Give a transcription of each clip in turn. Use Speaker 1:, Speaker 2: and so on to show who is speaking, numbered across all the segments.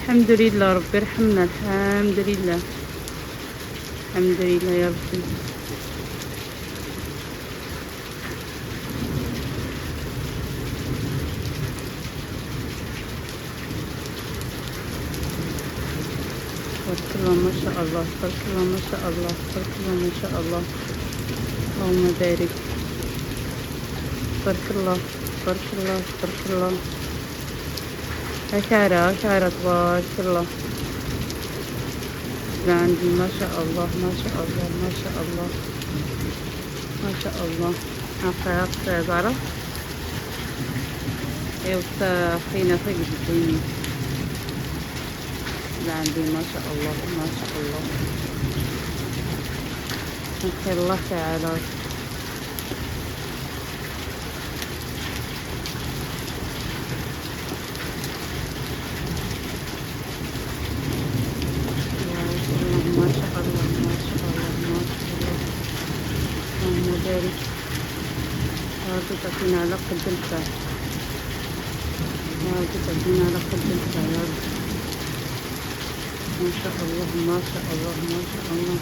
Speaker 1: الحمد لله ربي رحمنا. الحمد لله الحمد لله يا ربي. تبارك الله ما شاء الله، تبارك الله ما شاء الله، تبارك الله ما شاء الله. اللهم بارك. تبارك الله تبارك الله تبارك الله. أشعرة أشعرة تبارك الله. عندي ما شاء الله ما شاء الله ما شاء الله ما شاء الله. عقاق زعرة يوسا خينا في الدنيا. عندي ما شاء الله ما شاء الله. خير الله تعالى. ما شاء الله ما شاء الله ما شاء الله. اللهم بارك. يا رب تعطينا على قد الفعل، يا رب تعطينا على قد الفعل يا رب. ما شاء الله ما شاء الله ما شاء الله.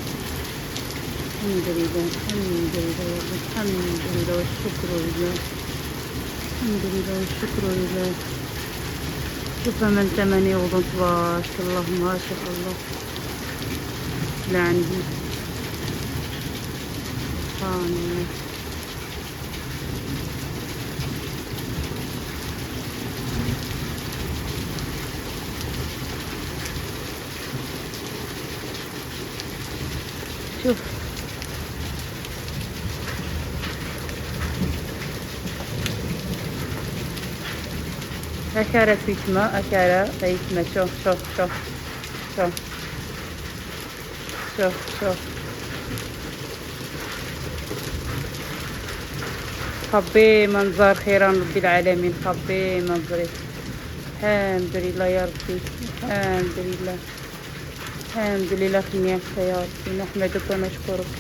Speaker 1: الحمد لله الحمد لله يا رب. الحمد لله والشكر لله. الحمد لله والشكر لله. شوف من ثمني وضن تبارك الله ما شاء الله. لا عندي سبحان الله. شوف أشارة فيتما أشارة فيتما. شوف شوف شوف شوف شوف شوف. خبي منظر خيران رب العالمين. خبي منظري. الحمد لله يا ربي. الحمد لله الحمد لله في نعمتك يا ربي. نحمدك ونشكرك.